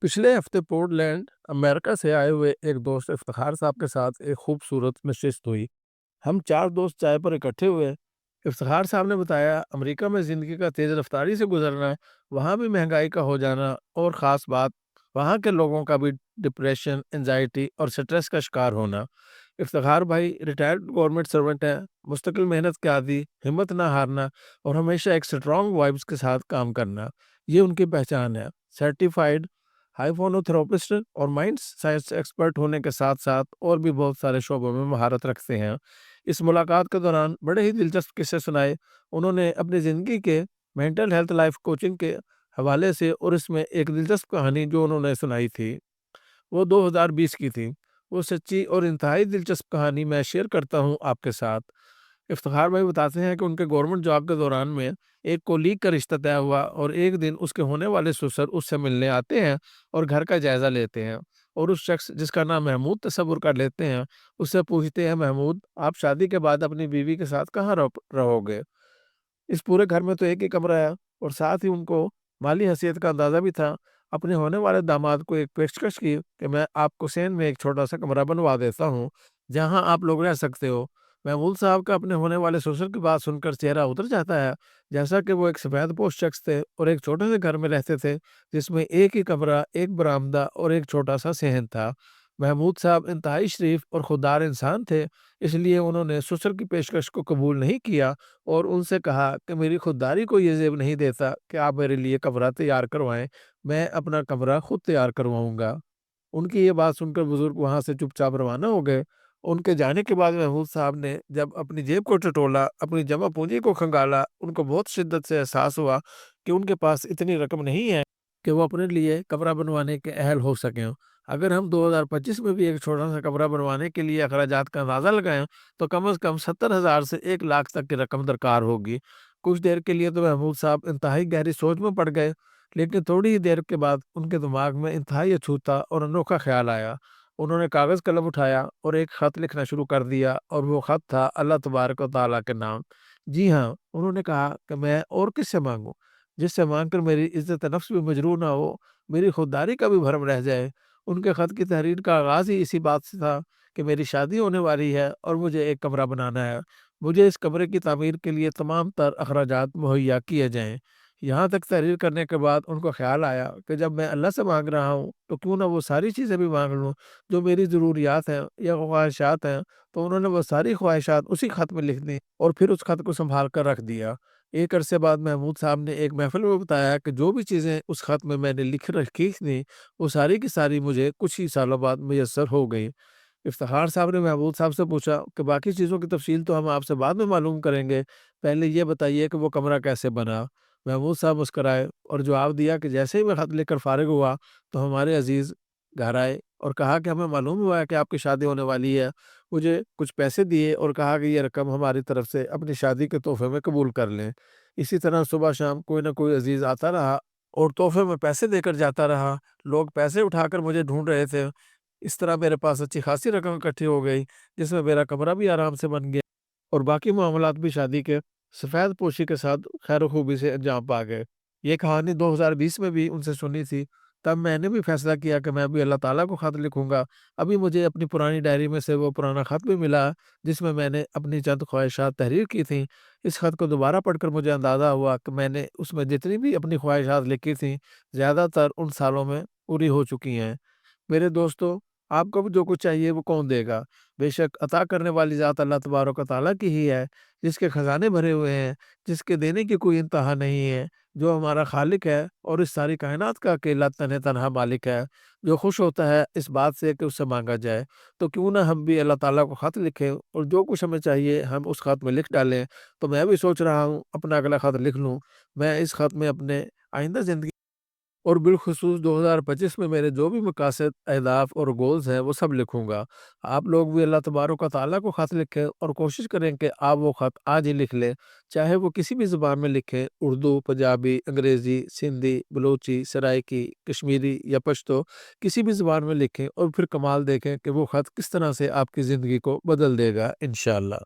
پچھلے ہفتے پورٹلینڈ امریکہ سے آئے ہوئے ایک دوست افتخار صاحب کے ساتھ ایک خوبصورت نشست ہوئی۔ ہم چار دوست چائے پر اکٹھے ہوئے۔ افتخار صاحب نے بتایا امریکہ میں زندگی کا تیز رفتاری سے گزرنا، وہاں بھی مہنگائی کا ہو جانا، اور خاص بات وہاں کے لوگوں کا بھی ڈپریشن، انزائٹی اور سٹریس کا شکار ہونا۔ افتخار بھائی ریٹائرڈ گورنمنٹ سرونٹ ہیں، مستقل محنت کے عادی، ہمت نہ ہارنا اور ہمیشہ ایک سٹرونگ وائبس کے ساتھ کام کرنا، یہ ان کی پہچان ہے۔ سرٹیفائیڈ ہائیفونوتھراپسٹ اور مائنڈ سائنس ایکسپرٹ ہونے کے ساتھ ساتھ اور بھی بہت سارے شعبوں میں مہارت رکھتے ہیں۔ اس ملاقات کے دوران بڑے ہی دلچسپ قصے سنائے انہوں نے اپنی زندگی کے مینٹل ہیلتھ لائف کوچنگ کے حوالے سے، اور اس میں ایک دلچسپ کہانی جو انہوں نے سنائی تھی وہ 2020 کی تھی۔ وہ سچی اور انتہائی دلچسپ کہانی میں شیئر کرتا ہوں آپ کے ساتھ۔ افتخار بھائی بتاتے ہیں کہ ان کے گورنمنٹ جاب کے دوران میں ایک کولیگ کا رشتہ طے ہوا، اور ایک دن اس کے ہونے والے سسر اس سے ملنے آتے ہیں اور گھر کا جائزہ لیتے ہیں، اور اس شخص جس کا نام محمود تصور کر لیتے ہیں اس سے پوچھتے ہیں، محمود آپ شادی کے بعد اپنی بیوی کے ساتھ کہاں رہو گے؟ اس پورے گھر میں تو ایک ہی کمرہ ہے، اور ساتھ ہی ان کو مالی حیثیت کا اندازہ بھی تھا۔ اپنے ہونے والے داماد کو ایک پیشکش کی کہ میں آپ کو سین میں ایک چھوٹا سا کمرہ بنوا دیتا ہوں جہاں آپ لوگ رہ سکتے ہو۔ محمود صاحب کا اپنے ہونے والے سسر کی بات سن کر چہرہ اتر جاتا ہے، جیسا کہ وہ ایک سفید پوش شخص تھے اور ایک چھوٹے سے گھر میں رہتے تھے جس میں ایک ہی کمرہ، ایک برآمدہ اور ایک چھوٹا سا صحن تھا۔ محمود صاحب انتہائی شریف اور خوددار انسان تھے، اس لیے انہوں نے سسر کی پیشکش کو قبول نہیں کیا اور ان سے کہا کہ میری خودداری کو یہ زیب نہیں دیتا کہ آپ میرے لیے کمرہ تیار کروائیں، میں اپنا کمرہ خود تیار کرواؤں گا۔ ان کی یہ بات سن کر بزرگ وہاں سے چپ چاپ روانہ ہو گئے۔ ان کے جانے کے بعد محمود صاحب نے جب اپنی جیب کو ٹٹولا، اپنی جمع پونجی کو کھنگالا، ان کو بہت شدت سے احساس ہوا کہ ان کے پاس اتنی رقم نہیں ہے کہ وہ اپنے لیے کمرہ بنوانے کے اہل ہو سکیں۔ اگر ہم 2025 میں بھی ایک چھوٹا سا کمرہ بنوانے کے لیے اخراجات کا اندازہ لگائیں تو کم از کم 70,000 سے 1 لاکھ تک کی رقم درکار ہوگی۔ کچھ دیر کے لیے تو محمود صاحب انتہائی گہری سوچ میں پڑ گئے، لیکن تھوڑی ہی دیر کے بعد ان کے دماغ میں انتہائی اچھوتا اور انوکھا خیال آیا۔ انہوں نے کاغذ قلم اٹھایا اور ایک خط لکھنا شروع کر دیا، اور وہ خط تھا اللہ تبارک و تعالیٰ کے نام۔ جی ہاں، انہوں نے کہا کہ میں اور کس سے مانگوں جس سے مانگ کر میری عزت نفس بھی مجروح نہ ہو، میری خودداری کا بھی بھرم رہ جائے۔ ان کے خط کی تحریر کا آغاز ہی اسی بات سے تھا کہ میری شادی ہونے والی ہے اور مجھے ایک کمرہ بنانا ہے، مجھے اس کمرے کی تعمیر کے لیے تمام تر اخراجات مہیا کیے جائیں۔ یہاں تک تحریر کرنے کے بعد ان کو خیال آیا کہ جب میں اللہ سے مانگ رہا ہوں تو کیوں نہ وہ ساری چیزیں بھی مانگ لوں جو میری ضروریات ہیں یا خواہشات ہیں۔ تو انہوں نے وہ ساری خواہشات اسی خط میں لکھ دی اور پھر اس خط کو سنبھال کر رکھ دیا۔ ایک عرصے بعد محمود صاحب نے ایک محفل میں بتایا کہ جو بھی چیزیں اس خط میں نے لکھ رکھی تھیں وہ ساری کی ساری مجھے کچھ ہی سالوں بعد میسر ہو گئی۔ افتخار صاحب نے محمود صاحب سے پوچھا کہ باقی چیزوں کی تفصیل تو ہم آپ سے بعد میں معلوم کریں گے، پہلے یہ بتائیے کہ وہ کمرہ کیسے بنا۔ محمود صاحب مسکرائے اور جواب دیا کہ جیسے ہی میں خط لکھ کر فارغ ہوا تو ہمارے عزیز گھر آئے اور کہا کہ ہمیں معلوم ہوا ہے کہ آپ کی شادی ہونے والی ہے۔ مجھے کچھ پیسے دیے اور کہا کہ یہ رقم ہماری طرف سے اپنی شادی کے تحفے میں قبول کر لیں۔ اسی طرح صبح شام کوئی نہ کوئی عزیز آتا رہا اور تحفے میں پیسے دے کر جاتا رہا۔ لوگ پیسے اٹھا کر مجھے ڈھونڈ رہے تھے۔ اس طرح میرے پاس اچھی خاصی رقم اکٹھی ہو گئی جس میں میرا کمرہ بھی آرام سے بن گیا اور باقی معاملات بھی شادی کے سفید پوشی کے ساتھ خیر و خوبی سے انجام پا گئے۔ یہ کہانی 2020 میں بھی ان سے سنی تھی، تب میں نے بھی فیصلہ کیا کہ میں بھی اللہ تعالیٰ کو خط لکھوں گا۔ ابھی مجھے اپنی پرانی ڈائری میں سے وہ پرانا خط بھی ملا جس میں نے اپنی چند خواہشات تحریر کی تھیں۔ اس خط کو دوبارہ پڑھ کر مجھے اندازہ ہوا کہ میں نے اس میں جتنی بھی اپنی خواہشات لکھی تھیں زیادہ تر ان سالوں میں پوری ہو چکی ہیں۔ میرے دوستو، آپ کو بھی جو کچھ چاہیے وہ کون دے گا؟ بے شک عطا کرنے والی ذات اللہ تبارک و تعالیٰ کی ہی ہے، جس کے خزانے بھرے ہوئے ہیں، جس کے دینے کی کوئی انتہا نہیں ہے، جو ہمارا خالق ہے اور اس ساری کائنات کا اکیلا تنہا مالک ہے، جو خوش ہوتا ہے اس بات سے کہ اس سے مانگا جائے۔ تو کیوں نہ ہم بھی اللہ تعالیٰ کو خط لکھیں اور جو کچھ ہمیں چاہیے ہم اس خط میں لکھ ڈالیں۔ تو میں بھی سوچ رہا ہوں اپنا اگلا خط لکھ لوں۔ میں اس خط میں اپنے آئندہ زندگی اور بالخصوص 2025 میں میرے جو بھی مقاصد، اہداف اور گولز ہیں وہ سب لکھوں گا۔ آپ لوگ بھی اللہ تبارک و تعالیٰ کو خط لکھیں اور کوشش کریں کہ آپ وہ خط آج ہی لکھ لیں، چاہے وہ کسی بھی زبان میں لکھیں، اردو، پنجابی، انگریزی، سندھی، بلوچی، سرائکی، کشمیری یا پشتو، کسی بھی زبان میں لکھیں اور پھر کمال دیکھیں کہ وہ خط کس طرح سے آپ کی زندگی کو بدل دے گا انشاءاللہ۔